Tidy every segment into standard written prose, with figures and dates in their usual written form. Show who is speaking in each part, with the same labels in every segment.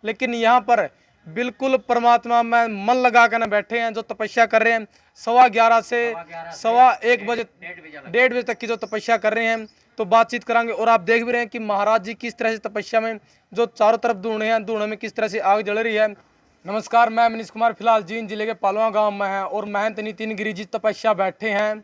Speaker 1: लेकिन यहाँ पर बिल्कुल परमात्मा में मन लगा कर न बैठे हैं, जो तपस्या कर रहे हैं 11:15 से 1:15 डेढ़ बजे तक की जो तपस्या कर रहे हैं। तो बातचीत करांगे और आप देख भी रहे हैं कि महाराज जी किस तरह से तपस्या में जो चारों तरफ धुएं हैं, धुएं में किस तरह से आग जल रही है। नमस्कार, मैं मनीष कुमार फिलहाल जींद जिले के पालवा गांव में है और महंत नितिन गिरी जी तपस्या बैठे हैं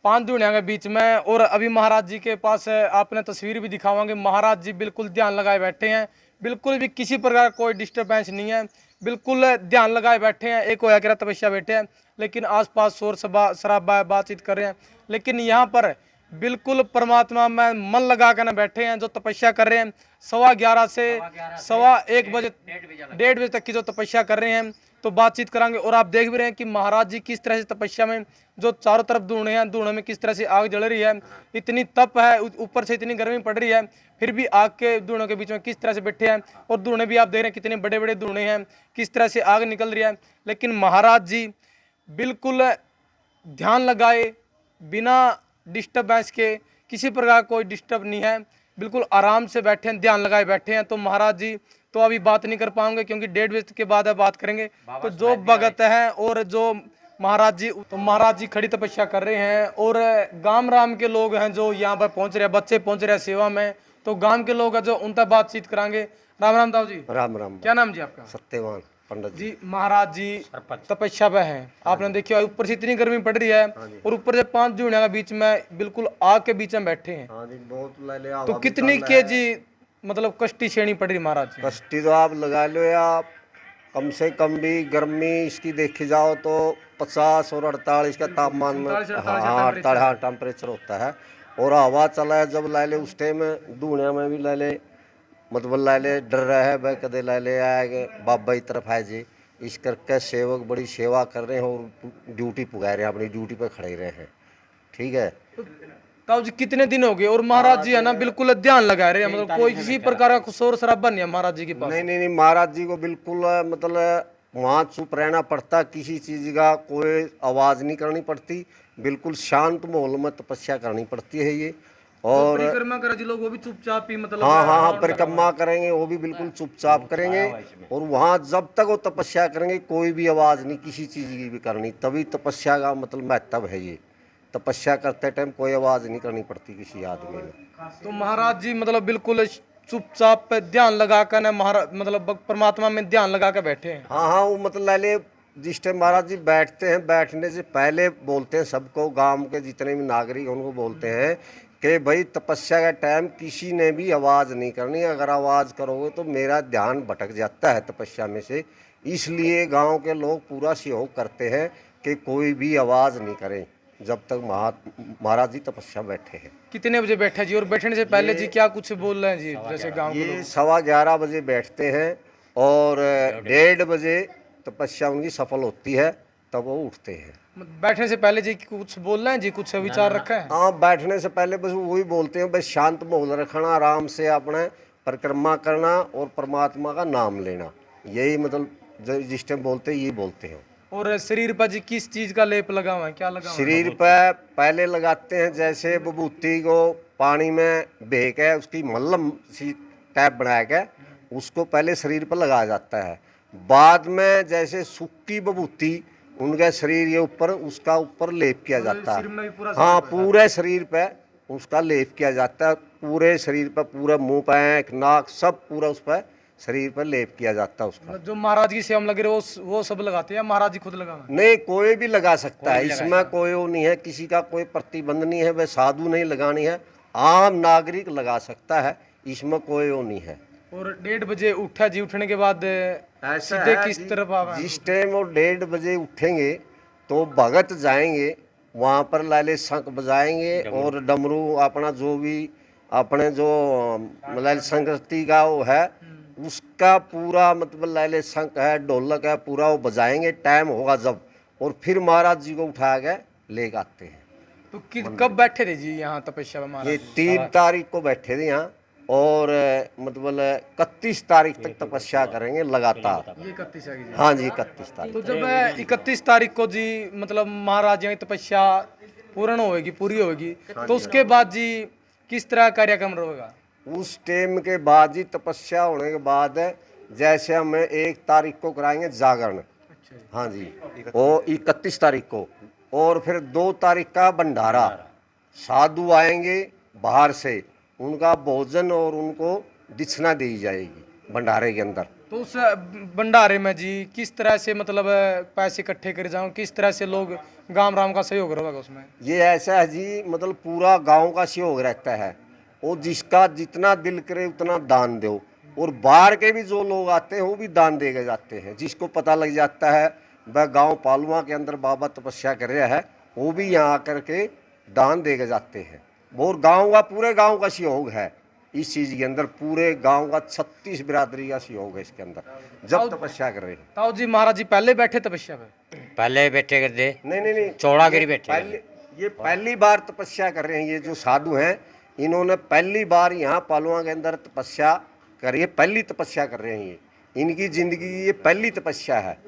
Speaker 1: पांच दुनिया के बीच में। और अभी महाराज जी के पास आपने तस्वीर भी दिखावांगे। महाराज जी बिल्कुल ध्यान लगाए बैठे हैं, बिल्कुल भी किसी प्रकार कोई डिस्टर्बेंस नहीं है, बिल्कुल ध्यान लगाए बैठे हैं। एक होया कि तपस्या बैठे हैं, लेकिन आसपास शोर शराबा बातचीत कर रहे हैं। लेकिन यहाँ पर बिल्कुल परमात्मा में मन लगा कर न बैठे हैं, जो तपस्या कर रहे हैं 11:15 से 1:15 डेढ़ बजे तक की जो तपस्या कर रहे हैं। तो बातचीत करांगे और आप देख भी रहे हैं कि महाराज जी किस तरह से तपस्या में जो चारों तरफ धुएं हैं, धुएं में किस तरह से आग जल रही है। इतनी तप है, ऊपर से इतनी गर्मी पड़ रही है, फिर भी आग के धुएं के बीच में किस तरह से बैठे हैं। और धुएं भी आप देख रहे हैं कितने बड़े बड़े धुएं हैं, किस तरह से आग निकल रही है। लेकिन महाराज जी बिल्कुल ध्यान लगाए बिना डिस्टर्बेंस के, किसी प्रकार कोई डिस्टर्ब नहीं है, बिल्कुल आराम से बैठे हैं, ध्यान लगाए बैठे हैं। तो महाराज जी तो अभी बात नहीं कर पाएंगे क्योंकि 1:30 बजे के बाद बात करेंगे। तो जो भगत है और जो महाराज जी खड़ी तपस्या कर रहे हैं और गांव राम के लोग हैं जो यहाँ पर पहुंच रहे हैं, बच्चे पहुंच रहे हैं सेवा में। तो गांव के लोग हैं जो उनसे बातचीत करांगे। राम राम ताऊ जी।
Speaker 2: राम राम।
Speaker 1: क्या नाम जी आपका?
Speaker 2: सत्यवान पंडित
Speaker 1: जी। महाराज जी तपस्या पे हैं, आपने देखिए ऊपर से इतनी गर्मी पड़ रही है और ऊपर से 5 जूनिया के बीच में बिल्कुल आग के बीच में बैठे हैं।
Speaker 2: हाँ जी, बहुत
Speaker 1: तो कितनी केजी मतलब कष्टी श्रेणी पड़ रही महाराज जी?
Speaker 2: कष्टी तो आप लगा लो या कम से कम भी गर्मी इसकी देखी जाओ तो 50 और 48 का तापमान में 48 हाँ टेम्परेचर होता है। और हवा चला है जब ला ले उस टाइम दुनिया में भी ला ले, मतलब ला ले डर रहा है भाई कदे ला ले आएगा बाबा की तरफ है जी। इस करके सेवक बड़ी सेवा कर रहे हैं और ड्यूटी पुगा रहे हैं, अपनी ड्यूटी पर खड़े रहे हैं। ठीक है
Speaker 1: ताऊ जी कितने दिन हो गए और महाराज जी है ना बिल्कुल ध्यान लगा रहे हैं, मतलब कोई किसी प्रकार का शोर शराबा नहीं है महाराज जी के पास?
Speaker 2: नहीं, महाराज जी को बिल्कुल मतलब वहाँ चुप रहना पड़ता, किसी चीज का कोई आवाज नहीं करनी पड़ती, बिल्कुल शांत माहौल में तपस्या करनी पड़ती है ये। और
Speaker 1: परिक्रमा करे जी लोग वो भी चुपचाप ही मतलब
Speaker 2: हाँ परिक्रमा करेंगे वो भी बिल्कुल चुपचाप करेंगे। और वहाँ जब तक वो तपस्या करेंगे कोई भी आवाज नहीं किसी चीज की भी करनी, तभी तपस्या का मतलब महत्व है ये। तपस्या करते टाइम कोई आवाज नहीं करनी पड़ती किसी आदमी ने।
Speaker 1: तो महाराज जी मतलब बिल्कुल चुपचाप पे ध्यान लगा कर ना महाराज मतलब परमात्मा में ध्यान लगा कर बैठे हैं।
Speaker 2: हाँ वो मतलब ले जिस टाइम महाराज जी बैठते हैं, बैठने से पहले बोलते हैं सबको, गांव के जितने भी नागरिक उनको बोलते हैं कि भाई तपस्या का टाइम किसी ने भी आवाज़ नहीं करनी, अगर आवाज़ करोगे तो मेरा ध्यान भटक जाता है तपस्या में से। इसलिए गांव के लोग पूरा सहयोग करते हैं कि कोई भी आवाज़ नहीं करें जब तक महाराज जी तपस्या बैठे हैं।
Speaker 1: कितने बजे बैठे जी और बैठने से पहले जी क्या कुछ बोल रहे हैं जी? जैसे गांव के लोग
Speaker 2: 11:15 बजे बैठते हैं और 1:30 बजे तपस्या उनकी सफल होती है, तब वो उठते हैं।
Speaker 1: बैठने से पहले जी कुछ बोल रहे हैं जी, कुछ विचार रखा है?
Speaker 2: हाँ बैठने से पहले बस वही बोलते हैं, बस शांत माहौल रखना, आराम से अपने परिक्रमा करना और परमात्मा का नाम लेना, यही मतलब जिस टाइम बोलते हैं यही बोलते हैं।
Speaker 1: और शरीर पर जी किस चीज का लेप लगा हुआ है, क्या लगा हुआ है?
Speaker 2: शरीर पर पहले लगाते हैं जैसे विभूति को पानी में बह के उसकी मल्लम सी टैप बना के उसको पहले शरीर पर लगाया जाता है। बाद में जैसे सूखी विभूति उनके शरीर के ऊपर उसका ऊपर लेप किया जाता है। हाँ पूरे शरीर पे उसका लेप किया जाता है, पूरे शरीर पर, पूरा मुंह पे आँख नाक सब पूरा उस पर शरीर पर लेप किया जाता है उसका।
Speaker 1: जो महाराज की सेवा में लगे वो सब लगाते हैं, महाराज जी खुद लगा?
Speaker 2: नहीं कोई भी लगा सकता है, इसमें कोई वो नहीं है, किसी का कोई प्रतिबंध नहीं है, वह साधु नहीं लगानी है, आम नागरिक लगा सकता है, इसमें कोई वो नहीं है।
Speaker 1: और 1:30 बजे उठा जी, उठने के बाद सीधे किस तरफ आवे?
Speaker 2: जिस टाइम वो 1:30 बजे उठेंगे तो भगत जाएंगे वहाँ पर लाले शंख बजाएंगे और डमरू अपना जो भी अपने जो मतलब संस्कृति का वो है उसका पूरा मतलब लाले शंख है ढोलक है पूरा वो बजाएंगे टाइम होगा जब, और फिर महाराज जी को उठा के ले आते हैं।
Speaker 1: तो कब बैठे थे जी यहाँ तपस्या में महाराज?
Speaker 2: ये 3 तारीख को बैठे थे यहाँ और मतलब 31 तारीख तक तपस्या करेंगे लगातार।
Speaker 1: ये 31 है जी?
Speaker 2: हाँ जी 31 तारीख।
Speaker 1: तो जब 31 तारीख को जी मतलब महाराज जी की तपस्या पूर्ण होगी, पूरी होगी, तो उसके बाद जी किस तरह कार्यक्रम रहेगा?
Speaker 2: उस टाइम के बाद ही तपस्या होने के बाद जैसे हम 1 तारीख को कराएंगे जागरण,
Speaker 1: अच्छा।
Speaker 2: हाँ जी, और 31 तारीख को, और फिर 2 तारीख का भंडारा। साधु आएंगे बाहर से, उनका भोजन और उनको दक्षिणा दी जाएगी भंडारे के अंदर।
Speaker 1: तो उस भंडारे में जी किस तरह से मतलब पैसे इकट्ठे कर जाऊं, किस तरह से लोग गांव राम का सहयोग रहेगा उसमें?
Speaker 2: ये ऐसा है जी, मतलब पूरा गांव का सहयोग रहता है, और जिसका जितना दिल करे उतना दान दो, और बाहर के भी जो लोग आते हैं वो भी दान देके जाते हैं। जिसको पता लग जाता है वह गांव पालुआ के अंदर बाबा तपस्या कर रहा है, वो भी यहाँ आकर के दान देके जाते हैं। और गांव का, पूरे गांव का सहयोग है इस चीज़ के अंदर, पूरे गांव का 36 बिरादरी का सहयोग है इसके अंदर जब तपस्या कर रहे हैं।
Speaker 1: ताऊ जी महाराज जी पहले बैठे तपस्या पे?
Speaker 3: पहले बैठे कर दे,
Speaker 2: नहीं,
Speaker 3: चौड़ागिरी बैठे
Speaker 2: पहले, ये पहली बार तपस्या कर रहे हैं। ये जो साधु हैं इन्होंने पहली बार यहाँ पालुआ के अंदर तपस्या करी है, पहली तपस्या कर रहे हैं। ये इनकी जिंदगी की ये पहली तपस्या है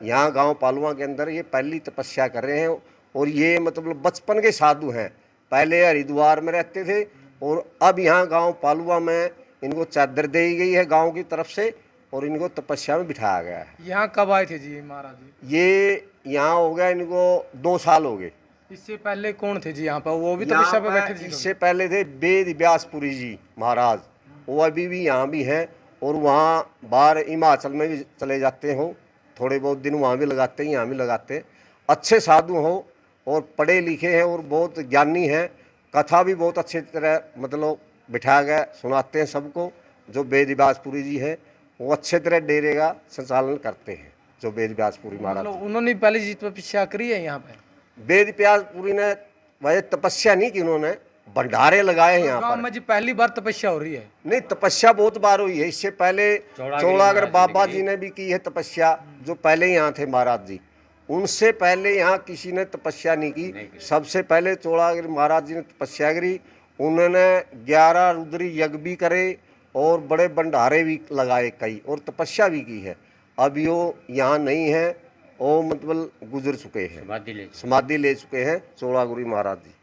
Speaker 2: यहाँ गांव पालुआ के अंदर, ये पहली तपस्या कर रहे हैं। और ये मतलब बचपन के साधु हैं, पहले हरिद्वार में रहते थे और अब यहाँ गांव पालुआ में इनको चादर दी गई है गांव की तरफ से, और इनको तपस्या में बिठाया गया है।
Speaker 1: यहाँ कब आए थे जी महाराज जी?
Speaker 2: ये यहाँ हो गया इनको 2 साल हो गए।
Speaker 1: इससे पहले कौन थे जी यहाँ पर? वो भी तपस्या पे बैठे थे?
Speaker 2: इससे पहले थे वेद व्यासपुरी जी महाराज, वो अभी भी यहाँ भी हैं, और वहाँ बाहर हिमाचल में भी चले जाते हो, थोड़े बहुत दिन वहाँ भी लगाते हैं, यहाँ भी लगाते हैं। अच्छे साधु हो और पढ़े लिखे हैं और बहुत ज्ञानी हैं, कथा भी बहुत अच्छी तरह मतलब बिठाया गया सुनाते हैं सबको। जो वेद व्यासपुरी जी हैं वो अच्छे तरह डेरे का संचालन करते हैं, जो वेद व्यासपुरी महाराज।
Speaker 1: मतलब उन्होंने पहले जी तपस्या करी है यहाँ पे?
Speaker 2: वेद व्यासपुरी ने वह तपस्या नहीं की, उन्होंने भंडारे लगाए हैं यहाँ
Speaker 1: गाँव
Speaker 2: पर।
Speaker 1: में जी पहली बार तपस्या हो रही है?
Speaker 2: नहीं, तपस्या बहुत बार हुई है। इससे पहले चौड़ागढ़ बाबा जी ने भी की है तपस्या, जो पहले यहाँ थे महाराज जी। उनसे पहले यहाँ किसी ने तपस्या नहीं की। सबसे पहले चौड़ागढ़ महाराज जी ने तपस्या करी। उन्होंने 11 रुद्री यज्ञ भी करे और बड़े भंडारे भी लगाए कई, और तपस्या भी की है। अभी वो यहाँ नहीं है, वो मतलब गुजर चुके हैं, समाधि ले चुके हैं चौड़ागुरी महाराज जी।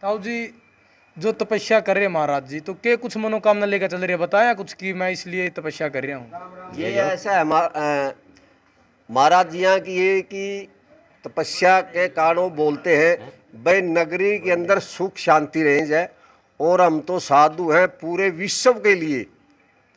Speaker 1: ताऊ जी जो तपस्या कर रहे हैं महाराज जी, तो क्या कुछ मनोकामना लेकर चल रही है? बताया कुछ कि मैं इसलिए तपस्या कर रहा हूँ?
Speaker 2: ये ऐसा है महाराज जी यहाँ की, ये कि तपस्या के कारण वो बोलते हैं भाई नगरी के अंदर सुख शांति रह जाए, और हम तो साधु हैं पूरे विश्व के लिए,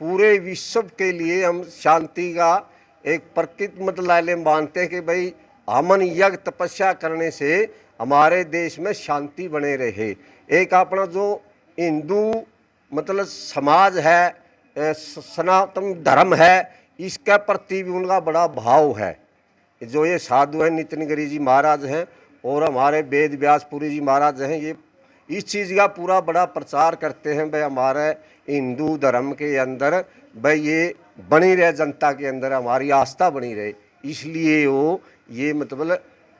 Speaker 2: पूरे विश्व के लिए हम शांति का एक प्रकृत मतलब मानते हैं कि भाई हमन यज्ञ तपस्या करने से हमारे देश में शांति बने रहे। एक अपना जो हिंदू मतलब समाज है, सनातन धर्म है, इसके प्रति भी उनका बड़ा भाव है। जो ये साधु हैं नितिन गिरि जी महाराज हैं और हमारे वेद व्यासपुरी जी महाराज हैं, ये इस चीज़ का पूरा बड़ा प्रचार करते हैं भाई हमारे हिंदू धर्म के अंदर भाई ये बनी रहे, जनता के अंदर हमारी आस्था बनी रहे, इसलिए वो ये मतलब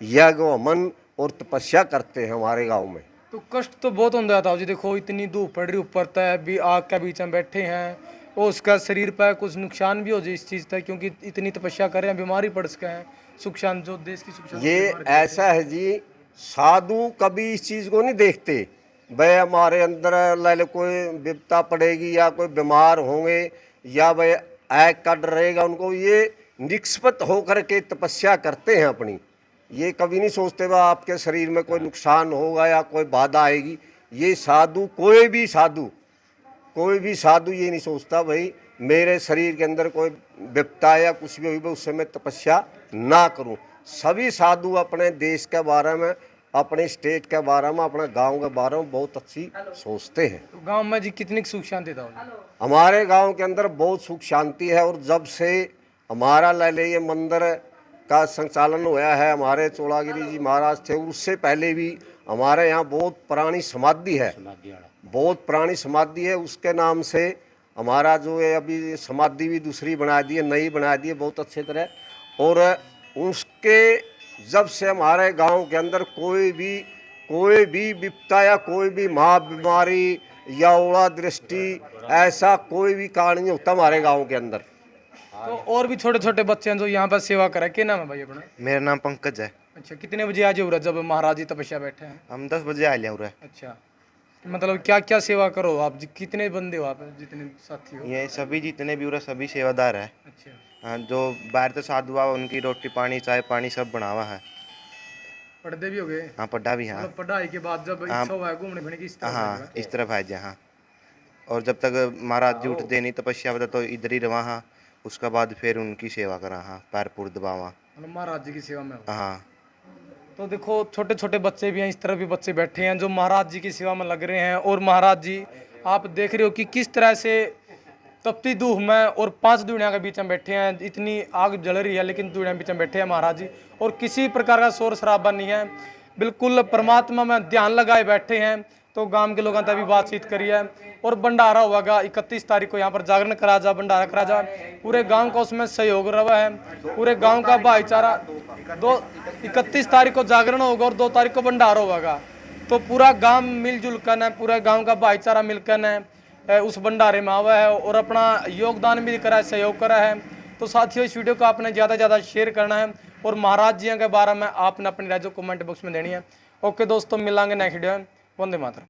Speaker 2: यज्ञ हवन और तपस्या करते हैं हमारे गांव में।
Speaker 1: तो कष्ट तो बहुत होता था जी, देखो इतनी धूप पड़ रही, ऊपर तक भी आग के बीच में बैठे हैं, और उसका शरीर पर कुछ नुकसान भी हो जाए इस चीज़ तक, क्योंकि इतनी तपस्या कर रहे हैं, बीमारी पड़ सके हैं, सुख शांति जो देश की सुख शांति।
Speaker 2: ये ऐसा है जी, साधु कभी इस चीज़ को नहीं देखते भाई हमारे अंदर लाले कोई विपदा पड़ेगी या कोई बीमार होंगे या भाई आग का डर रहेगा उनको। ये निष्पक्ष होकर के तपस्या करते हैं अपनी, ये कभी नहीं सोचते वह आपके शरीर में कोई नुकसान होगा या कोई बाधा आएगी। ये साधु कोई भी साधु ये नहीं सोचता भाई मेरे शरीर के अंदर कोई विपदा या कुछ भी होगी उससे मैं तपस्या ना करूं। सभी साधु अपने देश के बारे में, अपने स्टेट के बारे में, अपने गांव के बारे में बहुत अच्छी सोचते हैं।
Speaker 1: तो गांव में जी कितनी सुख शांति था?
Speaker 2: हमारे गांव के अंदर बहुत सुख शांति है, और जब से हमारा लाले ये मंदिर का संचालन हुआ है, हमारे चौड़ागिरी जी महाराज थे, उससे पहले भी हमारे यहाँ बहुत पुरानी समाधि है, बहुत पुरानी समाधि है। उसके नाम से हमारा जो है अभी समाधि भी दूसरी बना दी है, नई बना दी है बहुत अच्छे तरह। और उसके जब से हमारे गांव के अंदर कोई भी विपदा या कोई भी महाबीमारी या ओला दृष्टि ऐसा कोई भी कारण नहीं होता हमारे गांव के अंदर।
Speaker 1: तो और भी छोटे छोटे बच्चे हैं जो यहाँ पर सेवा करें, क्या नाम है भाई अपना?
Speaker 4: मेरा नाम पंकज है।
Speaker 1: अच्छा, कितने बजे आज हो रहा है जब महाराज जी तपस्या बैठे हैं?
Speaker 4: हम 10 बजे आ लिया।
Speaker 1: अच्छा, मतलब क्या क्या सेवा करो आप कितने बंदे हो आप जितने साथी हो?
Speaker 4: ये सभी जितने भी हो रहे सभी सेवादार है।
Speaker 1: अच्छा।
Speaker 4: हाँ, जो बाहर तो साधु हुआ उनकी रोटी पानी चाय पानी सब बनावा है।
Speaker 1: पढ़ते भी हो गए?
Speaker 4: हाँ, पढ़ा भी। हाँ
Speaker 1: मतलब पढ़ाई के बाद जब
Speaker 4: हाँ।
Speaker 1: इच्छा हुआ घूमने फिरने की इस तरफ
Speaker 4: हाँ,
Speaker 1: जाएगा?
Speaker 4: इस तरफ है जा। हाँ, और जब तक महाराज जी उठते नहीं तपस्या बता तो इधर ही रवा। हाँ, उसका बाद फिर उनकी सेवा करा। हाँ, पैर पुर दबावा।
Speaker 1: मतलब महाराज जी की सेवा में हो।
Speaker 4: हाँ।
Speaker 1: तो देखो छोटे छोटे बच्चे भी हैं, इस तरह भी बच्चे बैठे हैं जो महाराज जी की सेवा में लग रहे हैं। और महाराज जी आप देख रहे हो कि किस तरह से तपती धूप में और 5 दुनिया के बीच में बैठे हैं। इतनी आग जल रही है लेकिन दुनिया के बीच में बैठे हैं महाराज जी, और किसी प्रकार का शोर शराबा नहीं है, बिल्कुल परमात्मा में ध्यान लगाए बैठे हैं। तो गांव के लोगों से भी बातचीत करी है और भंडारा होगा 31 तारीख को यहाँ पर जागरण करा जा, भंडारा करा जा। पूरे गांव का उसमें सहयोग रहा है, पूरे गांव का भाईचारा। 31 तारीख को जागरण होगा और 2 तारीख को भंडारा होगा। तो पूरा गांव मिलजुल कर, पूरा गांव का भाईचारा मिलकर उस भंडारे में आवा है और अपना योगदान भी करा है, सहयोग करा है। तो साथियों इस वीडियो को आपने ज़्यादा से ज़्यादा शेयर करना है और महाराज जी के बारे में आपने अपनी राय जो कमेंट बॉक्स में देनी है। ओके दोस्तों, मिलांगे नेक्स्ट वीडियो में। वंदे मातरम।